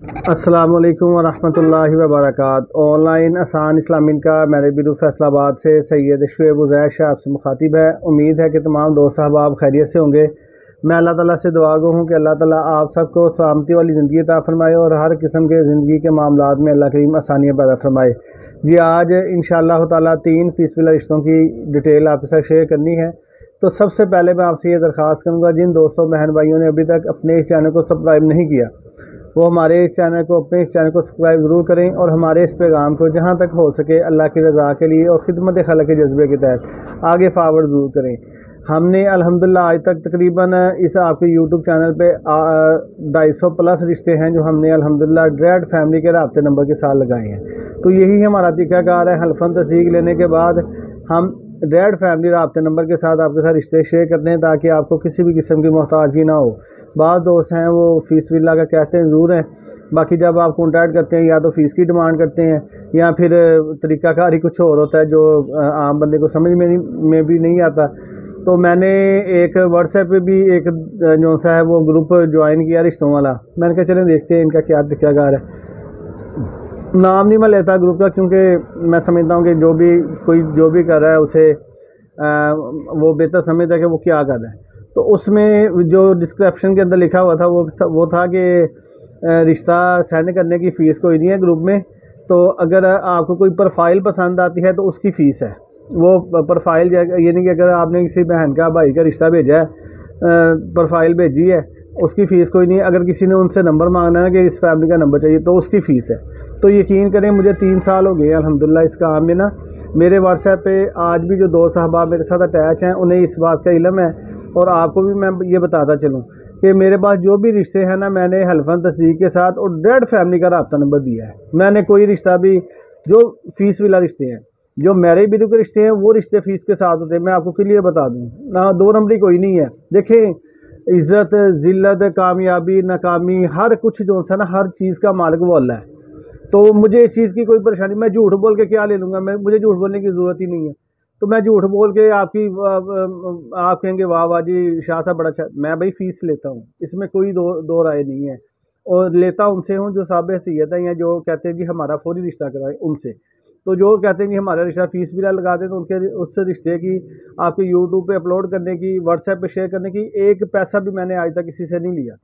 अस्सलाम वालेकुम वरहमतुल्लाहि वबरकातुहू। ऑनलाइन आसान इस्लामिन का मेरे बिरु फैसलाबाद से सैयद शुएब उज़ैर शाह आपसे मुखातिब है। उम्मीद है कि तमाम दोस्त अहबाब खैरियत से होंगे। मैं अल्लाह ताला से दुआ गो हूँ कि अल्लाह ताला आप सबको सलामती वाली ज़िंदगी अता फरमाए और हर किस्म के ज़िंदगी के मामलात में अल्लाह करीम आसानियाँ पैदा फरमाए। जी आज इंशाअल्लाह ताला 3 फ़ीसदी रिश्तों की डिटेल आपके साथ शेयर करनी है। तो सबसे पहले मैं आपसे ये दरख्वास्त करूँगा, जिन दोस्तों बहन भाइयों ने अभी तक अपने इस चैनल को सब्सक्राइब नहीं किया वो हमारे इस चैनल को सब्सक्राइब ज़रूर करें और हमारे इस पैगाम को जहाँ तक हो सके अल्लाह की रज़ा के लिए और ख़िदमत खल्क़ के जज्बे के तहत आगे फारवर्ड ज़रूर करें। हमने अल्हम्दुलिल्लाह आज तक तकरीबन इस आपके यूट्यूब चैनल पे 250 प्लस रिश्ते हैं जो हमने अल्हम्दुलिल्लाह डायरेक्ट फैमिली के राब्ते नंबर के साथ लगाए हैं। तो यही हमारा तरीक़ाकार है। हल्फ़न तस्दीक लेने के बाद हम डायरेक्ट फैमिली राब्ते नंबर के साथ आपके साथ रिश्ते शेयर करते हैं ताकि आपको किसी भी किस्म की मोहताजी ना हो। बाद दोस्त हैं वो फ़ीस बिल्ला का कहते हैं ज़रूर हैं, बाकी जब आप कॉन्टैक्ट करते हैं या तो फ़ीस की डिमांड करते हैं या फिर तरीक़ाकार ही कुछ और होता है जो आम बंदे को समझ में भी नहीं आता। तो मैंने एक व्हाट्सएप पे भी एक जो सा है वो ग्रुप ज्वाइन किया रिश्तों वाला। मैंने कहा चलें देखते हैं इनका क्या तरीक़ाकार है। नाम नहीं मैं लेता ग्रुप का क्योंकि मैं समझता हूँ कि कोई जो भी कर रहा है उसे वो बेहतर समझता है कि वो क्या कर रहा है। तो उसमें जो डिस्क्रिप्शन के अंदर लिखा हुआ था वो था कि रिश्ता सेंड करने की फ़ीस कोई नहीं है ग्रुप में। तो अगर आपको कोई प्रोफाइल पसंद आती है तो उसकी फ़ीस है। वो प्रोफाइल ये नहीं कि अगर आपने किसी बहन का भाई का रिश्ता भेजा है, प्रोफाइल भेजी है, उसकी फ़ीस कोई नहीं। अगर किसी ने उनसे नंबर मांगना है कि इस फैमिली का नंबर चाहिए तो उसकी फ़ीस है। तो यकीन करें मुझे 3 साल हो गए अल्हम्दुलिल्लाह इस काम में ना। मेरे व्हाट्सएप पे आज भी जो 2 साहबाब मेरे साथ अटैच हैं उन्हें इस बात का इल्म है और आपको भी मैं ये बताता चलूँ कि मेरे पास जो भी रिश्ते हैं ना, मैंने हल्फ़न तस्दीक के साथ और डायरेक्ट फैमिली का राब्ता नंबर दिया है। मैंने कोई रिश्ता भी जो फ़ीस वाला रिश्ते हैं, जो मेरे बिरु के रिश्ते हैं वो रिश्ते फ़ीस के साथ होते हैं। मैं आपको क्लियर बता दूँ ना, 2 नंबरी कोई नहीं है। देखें इज़्ज़त ज़िल्लत कामयाबी नाकामी हर कुछ जो सा ना हर चीज़ का मालिक वो अल्लाह है। तो मुझे इस चीज़ की कोई परेशानी, मैं झूठ बोल के क्या ले लूँगा, मुझे झूठ बोलने की ज़रूरत ही नहीं है। तो मैं झूठ बोल के आप कहेंगे वाह वाह जी शाह साहब बड़ा अच्छा। मैं भाई फ़ीस लेता हूँ, इसमें कोई दो राय नहीं है और लेता उनसे हूँ जो साहिब हैसियत है या जो कहते हैं जी हमारा फौरी रिश्ता कराए उनसे। तो जो कहते हैं कि हमारा रिश्ता फ़ीस भी ना लगा दें तो उनके उस रिश्ते की आपके यूट्यूब पे अपलोड करने की, व्हाट्सएप पे शेयर करने की एक पैसा भी मैंने आज तक किसी से नहीं लिया।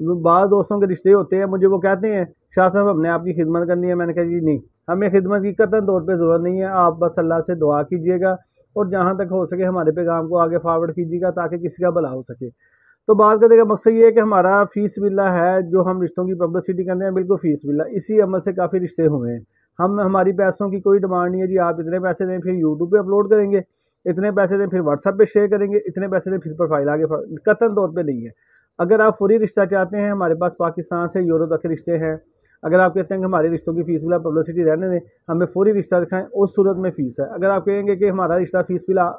बाद दोस्तों के रिश्ते होते हैं, मुझे वो कहते हैं शाह साहब हमने आपकी खिदमत करनी है। मैंने कहा जी नहीं, हमें खिदमत की कतई तौर पे ज़रूरत नहीं है। आप बस अल्लाह से दुआ कीजिएगा और जहाँ तक हो सके हमारे पैगाम को आगे फॉरवर्ड कीजिएगा ताकि किसी का भला हो सके। तो बात करने का मकसद ये है कि हमारा फ़ीस बिल्ला है, जो हम रिश्तों की पब्लिसिटी करते हैं बिल्कुल फ़ीस बिल्ला। इसी अमल से काफ़ी रिश्ते हुए हैं। हमारी पैसों की कोई डिमांड नहीं है जी आप इतने पैसे दें फिर यूट्यूब पे अपलोड करेंगे, इतने पैसे दें फिर व्हाट्सएप पे शेयर करेंगे, इतने पैसे दें फिर प्रोफाइल आगे कतई तौर पे नहीं है। अगर आप फौरी रिश्ता चाहते हैं, हमारे पास पाकिस्तान से यूरोप तक के रिश्ते हैं। अगर आप कहते हैं कि हमारे रिश्तों की फ़ीस बिला पब्लिसिटी रहने दें, हमें फौरी रिश्ता दिखाएं, उस सूरत में फ़ीस है। अगर आप कहेंगे कि हमारा रिश्ता फ़ीस बिला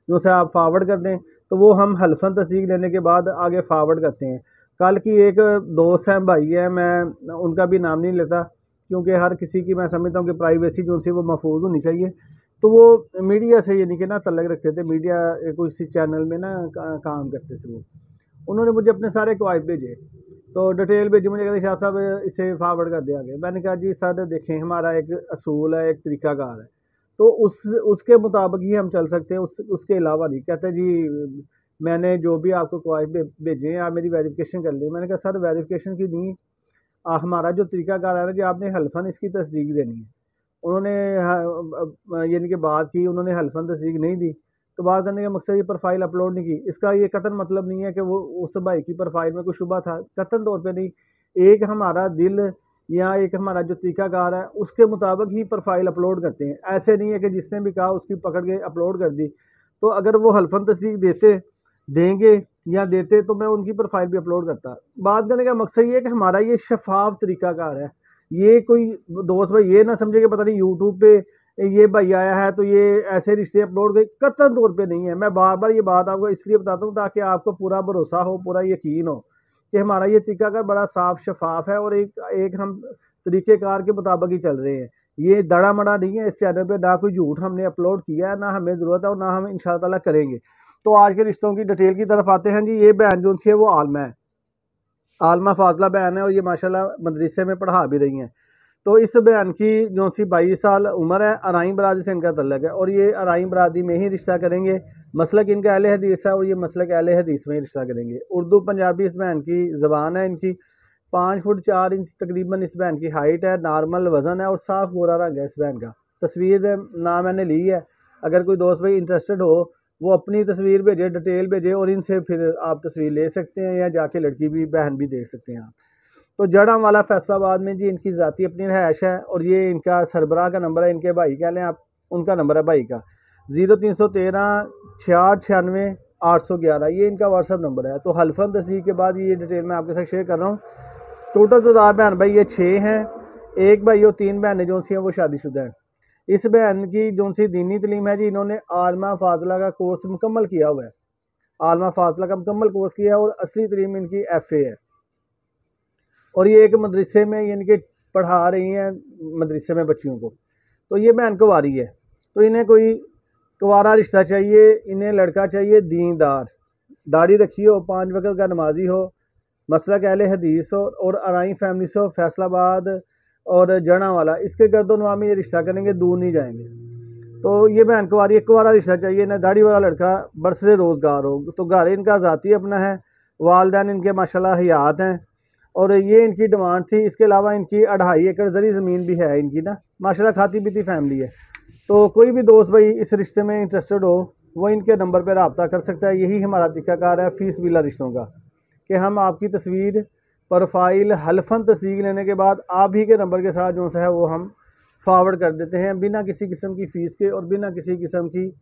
जो से आप फॉरवर्ड कर दें तो वो हम हल्फ़न तस्दीक लेने के बाद आगे फॉरवर्ड करते हैं। कल की एक दोस्त हैं, भाई है, मैं उनका भी नाम नहीं लेता क्योंकि हर किसी की मैं समझता हूँ कि प्राइवेसी जो उनसे वो महफूज होनी चाहिए। तो वो मीडिया से यानी कि ना तल्लक रखते थे, मीडिया किसी चैनल में ना काम करते थे। वो उन्होंने मुझे अपने सारे कवायद भेजे, तो डिटेल भेजी, मुझे कहते शाह साहब इसे फॉरवर्ड कर दिया गया। मैंने कहा जी सर देखें हमारा एक असूल है, एक तरीक़ाकार है, तो उसके मुताबिक ही हम चल सकते हैं, उसके अलावा नहीं। कहते जी मैंने जो भी आपको कवायद भेजे हैं आप मेरी वेरिफिकेशन कर ली। मैंने कहा सर वेरिफिकेशन की नहीं, हमारा जो तरीक़ाकार है ना जी आपने हल्फ़न इसकी तस्दीक देनी है। उन्होंने यानी कि बात की, उन्होंने हल्फ़न तस्दीक नहीं दी। तो बात करने का मकसद ये प्रोफाइल अपलोड नहीं की, इसका ये कतई मतलब नहीं है कि वो उस भाई की प्रोफाइल में कोई शुबा था, कतई तौर पे नहीं। एक हमारा दिल या एक हमारा जो तरीक़ाकार है उसके मुताबिक ही प्रोफाइल अपलोड करते हैं। ऐसे नहीं है कि जिसने भी कहा उसकी पकड़ के अपलोड कर दी। तो अगर वो हल्फ़न तस्दीक देंगे या देते तो मैं उनकी प्रोफाइल भी अपलोड करता। बात करने का मकसद ये है कि हमारा ये शफाफ तरीक़ाकार है। ये कोई दोस्त भाई ये ना समझे कि पता नहीं यूट्यूब पे ये भाई आया है तो ये ऐसे रिश्ते अपलोड कर, कतई तौर पे नहीं है। मैं बार बार ये बात आपको इसलिए बताता हूँ ताकि आपको पूरा भरोसा हो, पूरा यकीन हो कि हमारा ये तरीक़ाकार बड़ा साफ शफाफ है और एक हम तरीक़ेकार के मुताबिक ही चल रहे हैं। ये दड़ा मड़ा नहीं है इस चैनल पे, ना कोई झूठ हमने अपलोड किया है, ना हमें ज़रूरत है और ना हम इंशाअल्लाह ताला करेंगे। तो आज के रिश्तों की डिटेल की तरफ आते हैं जी। ये बहन जो है वो आलमा है। आलमा फाजला बहन है और ये माशाल्लाह मदरसे में पढ़ा भी रही हैं। तो इस बहन की जो सी 22 साल उम्र है, अराई बरादरी से इनका तल्लक है और ये अराई बरादरी में ही रिश्ता करेंगे। मसलक इनका अहले हदीस है और ये मसलक अहले हदीस में ही रिश्ता करेंगे। उर्दू पंजाबी इस बहन की ज़बान है इनकी। 5 फुट 4 इंच तकरीबन इस बहन की हाइट है, नॉर्मल वज़न है और साफ़ गोरा रंग है इस बहन का। तस्वीर ना मैंने ली है, अगर कोई दोस्त भाई इंटरेस्टेड हो वो अपनी तस्वीर भेजे, डिटेल भेजे और इनसे फिर आप तस्वीर ले सकते हैं या जाके लड़की भी बहन भी देख सकते हैं आप। तो जड़ा वाला फैसलाबाद में जी इनकी ज़ाती अपनी रहायश है और ये इनका सरबराह का नंबर है, इनके भाई कह लें आप, उनका नंबर है भाई का 0313 66 811, ये इनका व्हाट्सअप नंबर है। तो हल्फन तस्दीक के बाद ये डिटेल मैं आपके साथ शेयर कर रहा हूँ। टोटल तादाद बहन भाई ये 6 हैं, एक भाई और 3 बहनें जो सी हैं वो शादीशुदा हैं। इस बहन की जो सी दीनी तलीम है जी, इन्होंने आलमा फाजला का कोर्स मुकम्मल किया हुआ है, आलमा फाजला का मुकम्मल कोर्स किया है और असली तलीम इनकी FA है और ये एक मदरसे में इनके पढ़ा रही हैं, मदरसे में बच्चियों को। तो ये बहन कुंवारी है, तो इन्हें कोई कुंवारा रिश्ता चाहिए, इन्हें लड़का चाहिए दीनदार, दाढ़ी रखी हो, 5 वक्त का नमाजी हो, मसलक अहले हदीस हो और अराई फैमिली से हो, फैसलाबाद और जड़ा वाला, इसके गर्दोनवा में ये रिश्ता करेंगे, दूर नहीं जाएंगे। तो ये बहन कुंवारी, एक कुंवारा रिश्ता चाहिए, इन्हें दाढ़ी वाला लड़का, बरसरे रोज़गार हो। तो घर इनका ज़ाती अपना है, वालदैन इनके माशाल्लाह हयात हैं और ये इनकी डिमांड थी। इसके अलावा इनकी 2.5 एकड़ ज़री ज़मीन भी है इनकी ना, माशाल्लाह खाती पीती फैमिली है। तो कोई भी दोस्त भाई इस रिश्ते में इंटरेस्टेड हो वो इनके नंबर पर रब्ता कर सकता है। यही हमारा तरीक़ाकार है फ़ीस बिला रिश्तों का, कि हम आपकी तस्वीर, प्रोफाइल, हल्फन तस्दीक लेने के बाद आप ही के नंबर के साथ जो सा है वो हम फॉरवर्ड कर देते हैं, बिना किसी किस्म की फ़ीस के और बिना किसी किस्म की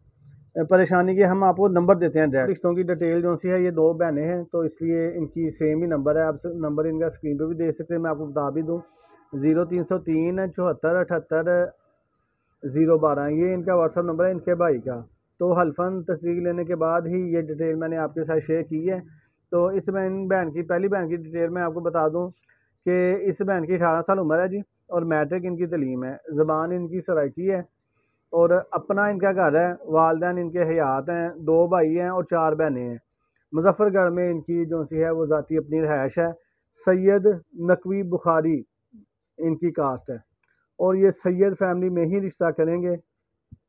परेशानी के हम आपको नंबर देते हैं डायरेक्ट। रिश्तों की डिटेल जो सी है, ये 2 बहनें हैं तो इसलिए इनकी सेम ही नंबर है। आप नंबर इनका स्क्रीन पे भी देख सकते हैं, मैं आपको बता भी दूँ 0303 74 78 012, ये इनका व्हाट्सअप नंबर है इनके भाई का। तो हल्फन तस्दीक लेने के बाद ही ये डिटेल मैंने आपके साथ शेयर की है। तो इस बहन की, पहली बहन की डिटेल मैं आपको बता दूँ कि इस बहन की 18 साल उम्र है जी और मैट्रिक इनकी तलीम है, ज़बान इनकी सराइकी है और अपना इनका घर है, वालदैन इनके हयात हैं, 2 भाई हैं और 4 बहनें हैं। मुजफ्फरगढ़ में इनकी जो सी है वो ज़ाती अपनी रहायश है। सैयद नकवी बुखारी इनकी कास्ट है और ये सैयद फैमिली में ही रिश्ता करेंगे।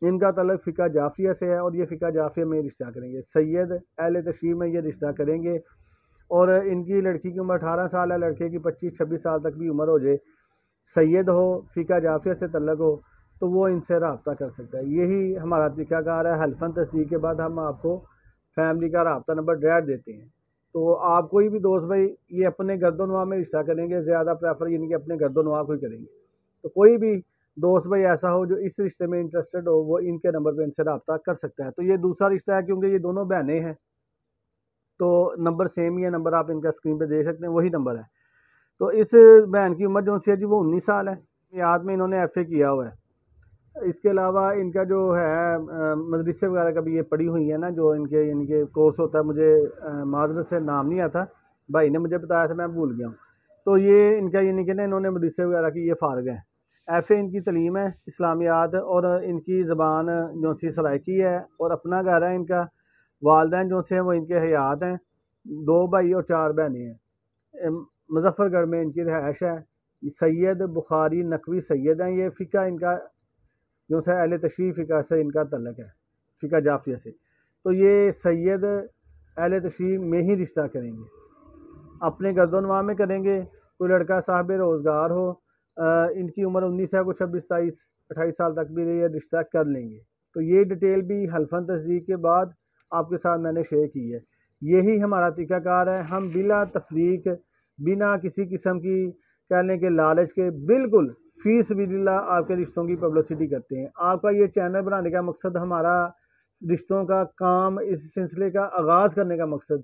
इनका तल्लक फ़िका जाफिया से है और ये फ़िका जाफिया में रिश्ता करेंगे। सैयद अहले तशरीह में ये रिश्ता करेंगे और इनकी लड़की की उम्र 18 साल है, लड़के की 25-26 साल तक भी उम्र हो जाए, सैयद हो, फ़िका जाफिया से तल्लक हो तो वो इनसे रब्ता कर सकता है। यही हमारा तरीक़ाकार है। हल्फन तस्दीक के बाद हम आपको फैमिली का रब्ता नंबर डायरेक्ट देते हैं। तो आप कोई भी दोस्त भाई ये अपने गर्दोनवा में रिश्ता करेंगे, ज़्यादा प्रेफर इनके अपने गर्दोनवा को ही करेंगे। तो कोई भी दोस्त भाई ऐसा हो जो इस रिश्ते में इंटरेस्टेड हो वो इनके नंबर पर इनसे रब्ता कर सकता है। तो ये दूसरा रिश्ता है क्योंकि ये दोनों बहनें हैं तो नंबर सेम ही है, नंबर आप इनका स्क्रीन पे देख सकते हैं, वही नंबर है। तो इस बहन की उम्र जो सी है जी वो 19 साल है, याद में इन्होंने FA किया हुआ है। इसके अलावा इनका जो है मदरसे वगैरह का भी ये पढ़ी हुई है ना, जो इनके कोर्स होता है, मुझे माजरत से नाम नहीं आता, भाई ने मुझे बताया था, मैं भूल गया हूँ। तो ये इनका यानी कि ना इन्होंने मदरसे वगैरह की ये फारग हैं। FA इनकी तलीम है, इस्लामियात, और इनकी ज़बान जो सी सराइकी है और अपना घर है इनका। वालदैन जो से हैं वो इनके हयात हैं, 2 भाई और 4 बहनें हैं। मुजफ्फरगढ़ में इनकी रहायश है। सैयद बुखारी नकवी सैयद हैं। ये फ़िका इनका जो है अहले तशरीह फ़िका से इनका तल्लक है, फ़िका जाफिया से। तो ये सैयद अहले तशरीह में ही रिश्ता करेंगे, अपने गर्दोनवा में करेंगे। कोई लड़का साहब रोज़गार हो, इनकी उम्र 19 है, कुछ 26 23 28 साल तक भी ये रिश्ता कर लेंगे। तो ये डिटेल भी हल्फन तस्दीक के बाद आपके साथ मैंने शेयर की है। यही हमारा तरीक़ाकार है। हम बिला तफरीक, बिना किसी किस्म की कहने के लालच के, बिल्कुल फ़ीस बिल्ला आपके रिश्तों की पब्लिसिटी करते हैं। आपका ये चैनल बनाने का मकसद, हमारा रिश्तों का काम, इस सिलसिले का आगाज़ करने का मकसद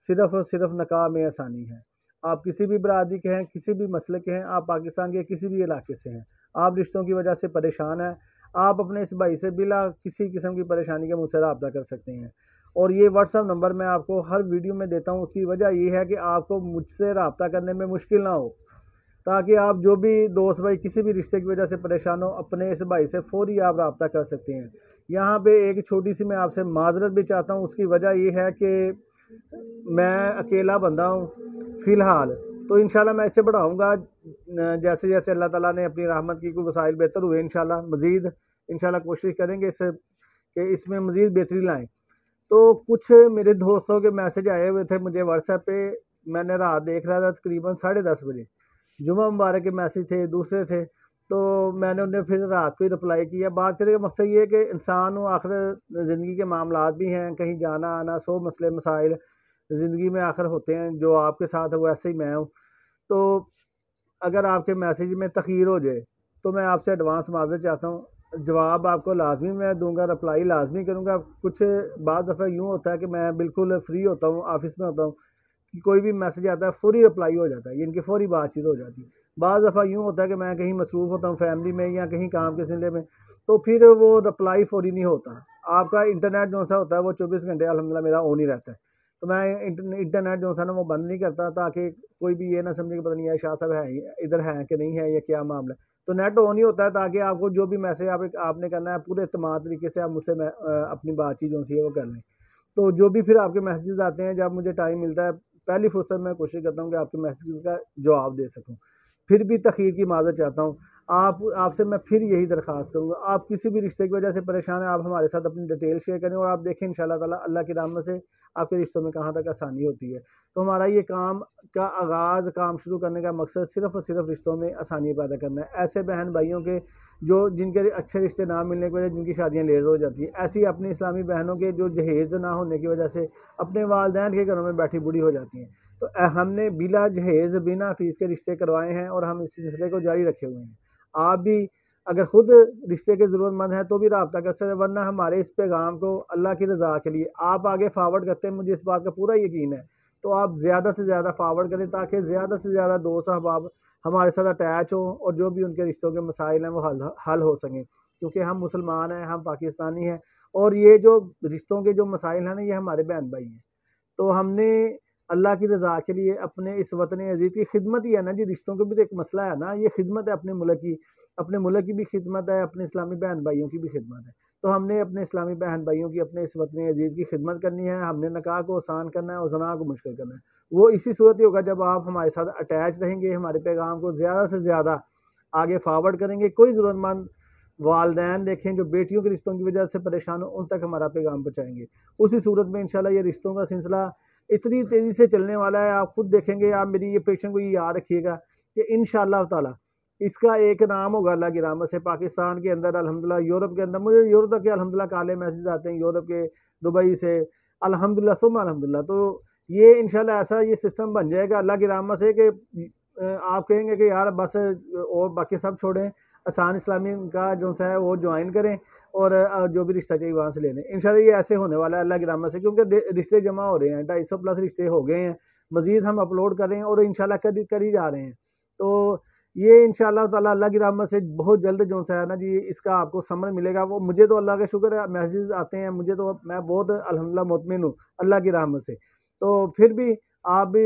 सिर्फ़ और सिर्फ निकाह में आसानी है। आप किसी भी बरादरी के हैं, किसी भी मसले के हैं, आप पाकिस्तान के किसी भी इलाके से हैं, आप रिश्तों की वजह से परेशान हैं, आप अपने इस भाई से बिला किसी किस्म की परेशानी के मुझसे रब्ता कर सकते हैं। और ये व्हाट्सअप नंबर मैं आपको हर वीडियो में देता हूँ। उसकी वजह ये है कि आपको मुझसे रब्ता करने में मुश्किल ना हो, ताकि आप जो भी दोस्त भाई किसी भी रिश्ते की वजह से परेशान हो, अपने इस भाई से फ़ौरी आप रब्ता कर सकते हैं। यहाँ पे एक छोटी सी मैं आपसे माजरत भी चाहता हूँ। उसकी वजह ये है कि मैं अकेला बंदा हूँ फ़िलहाल, तो इंशाल्लाह मैं इससे बढ़ाऊँगा जैसे जैसे अल्लाह ताला ने अपनी रहमत की, कोई वसाइल बेहतर हुए इंशाल्लाह मज़ीद इंशाल्लाह कोशिश करेंगे इससे कि इसमें मज़ीद बेहतरी लाएँ। तो कुछ मेरे दोस्तों के मैसेज आए हुए थे मुझे व्हाट्सएप पे, मैंने रात देख रहा था तकरीबन 10:30 बजे, जुमा मुबारक के मैसेज थे, दूसरे थे, तो मैंने उन्हें फिर रात को ही रिप्लाई किया। बात करने का मकसद ये है कि इंसान हो, आखिर ज़िंदगी के मामलात भी हैं, कहीं जाना आना, 100 मसले मसाइल ज़िंदगी में आखिर होते हैं, जो आपके साथ है वो ऐसे ही मैं हूँ। तो अगर आपके मैसेज में तख़ीर हो जाए तो मैं आपसे एडवांस माज़रत चाहता हूँ। जवाब आपको लाज़मी मैं दूँगा, रिप्लाई लाज़मी करूँगा। कुछ बाद दफ़ा यूँ होता है कि मैं बिल्कुल फ्री होता हूँ, ऑफ़िस में होता हूँ, कि कोई भी मैसेज आता है फ़ौरी रिप्लाई हो जाता है, इनकी फ़ौरी बातचीत हो जाती है। बाज़ दफ़ा यूँ होता है कि मैं कहीं मसरूफ़ होता हूँ फैमिली में या कहीं काम के सिलसिले में, तो फिर वो रिप्लाई फ़ौरी नहीं होता। आपका इंटरनेट जो सा होता है वो 24 घंटे अल्हम्दुलिल्लाह मेरा ऑन ही रहता है। तो मैं इंटरनेट जो सा ना वो बंद नहीं करता, ताकि कोई भी ये ना समझे कि पता नहीं है शाह साहब है ही इधर हैं कि नहीं है, या क्या मामला है। तो नेट ऑन ही होता है ताकि आपको जो भी मैसेज आपने करना है पूरे एतमाद तरीके से आप मुझसे अपनी बातचीत जो सी है वो कर लें। तो जो भी फिर आपके मैसेजेस आते हैं, जब मुझे टाइम मिलता है पहली फुर्सत में कोशिश करता हूँ कि आपके मैसेज का जवाब दे सकूँ। फिर भी तखीर की माज़रत चाहता हूँ। आपसे मैं फिर यही दरख्वास्त करूँगा, आप किसी भी रिश्ते की वजह से परेशान हैं, आप हमारे साथ अपनी डिटेल शेयर करें और आप देखें इंशाअल्लाह ताला अल्लाह की रहमत से आपके रिश्तों में कहाँ तक आसानी होती है। तो हमारा ये काम का आगाज़, काम शुरू करने का मकसद सिर्फ़ और सिर्फ़ रिश्तों में आसानी पैदा करना है। ऐसे बहन भाइयों के जो जिनके अच्छे रिश्ते ना मिलने की वजह से जिनकी शादियाँ लेट हो जाती हैं, ऐसी अपनी इस्लामी बहनों के जो जहेज़ ना होने की वजह से अपने वालिदैन के घरों में बैठी बूढ़ी हो जाती हैं। तो हमने बिला जहेज़, बिना फ़ीस के रिश्ते करवाए हैं और हम इस सिलसिले को जारी रखे हुए हैं। आप भी अगर खुद रिश्ते के ज़रूरतमंद हैं तो भी राब्ता कर सकते हैं, वरना हमारे इस पैगाम को अल्लाह की रज़ा के लिए आप आगे फॉरवर्ड करते हैं, मुझे इस बात का पूरा यकीन है। तो आप ज़्यादा से ज़्यादा फॉरवर्ड करें ताकि ज़्यादा से ज़्यादा दोस्त अहबाब हमारे साथ अटैच हों और जो भी उनके रिश्तों के मसाइल हैं वो हल हो सकें। क्योंकि हम मुसलमान हैं, हम पाकिस्तानी हैं और ये जो रिश्तों के जो मसाइल हैं ना, ये हमारे बहन भाई हैं। तो हमने अल्लाह की रज़ा के लिए अपने इस वतन अज़ीज़ की खिदमत ही है ना जी, रिश्तों का भी तो एक मसला है ना, ये खिदमत है अपने मुल्क की भी खिदमत है, अपने इस्लामी बहन भाइयों की भी खिदमत है। तो हमने अपने इस्लामी बहन भाइयों की, अपने इस वतन अज़ीज़ की खिदमत करनी है, हमने निकाह को आसान करना है और ज़ना को मुश्किल करना है। वो इसी सूरत ही होगा जब आप हमारे साथ अटैच रहेंगे, हमारे पैगाम को ज़्यादा से ज़्यादा आगे फॉरवर्ड करेंगे। कोई ज़रूरतमंद वालिदैन देखें जो बेटियों के रिश्तों की वजह से परेशान हो, उन तक हमारा पैगाम पहुँचाएँगे। उसी सूरत में इंशाअल्लाह ये रिश्तों का सिलसिला इतनी तेज़ी से चलने वाला है, आप खुद देखेंगे। आप मेरी ये पेशन को ये याद रखिएगा कि इंशाअल्लाह ताला इसका एक नाम होगा अल्लाह की रहमत से पाकिस्तान के अंदर, अल्हम्दुलिल्लाह यूरोप के अंदर, मुझे यूरोप तक के अल्हम्दुलिल्लाह काले मैसेज आते हैं, यूरोप के दुबई से, अल्हम्दुलिल्लाह सुम्मा अल्हम्दुलिल्लाह। तो ये इंशाअल्लाह ऐसा ये सिस्टम बन जाएगा अल्लाह की रहमत से कि आप कहेंगे कि यार बस और बाकी सब छोड़ें, आसान इस्लामी का जो सा है वो ज्वाइन करें और जो भी रिश्ता चाहिए वहाँ से ले लें। इंशाल्लाह ये ऐसे होने वाला है अल्लाह की रहमत से, क्योंकि रिश्ते जमा हो रहे हैं, 250 प्लस रिश्ते हो गए हैं, मज़ीद हम अपलोड कर रहे हैं और इंशाल्लाह कर ही जा रहे हैं। तो ये इंशाल्लाह ताला अल्लाह की रहमत से बहुत जल्द जो सा है ना जी, इसका आपको समझ मिलेगा। वो मुझे तो अल्लाह का शुक्र है, मैसेज आते हैं मुझे, तो मैं बहुत अल्हम्दुलिल्लाह मुतमिन हूँ अल्लाह की रहमत से। तो फिर भी आप भी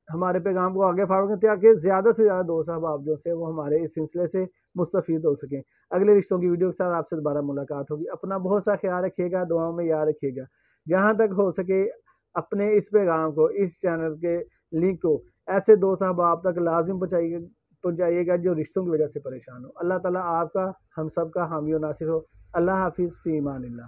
हमारे पैगाम को आगे फॉरवर्ड करें ताकि ज़्यादा से ज़्यादा दोस्त अहबाब जो से वो हमारे इस सिलसिले से मुस्तफ़ीद हो सकें। अगले रिश्तों की वीडियो के साथ आपसे दोबारा मुलाकात होगी। अपना बहुत सा ख्याल रखिएगा, दुआओं में याद रखिएगा। जहाँ तक हो सके अपने इस पैगाम को, इस चैनल के लिंक को ऐसे दोस्त अहबाब तक लाज़मी पहुँचाइएगा जो रिश्तों की वजह से परेशान हो। अल्लाह ताला आपका, हम सब का हामी और नासिर हो। अल्लाह हाफ़िज़, फ़ी अमानिल्लाह।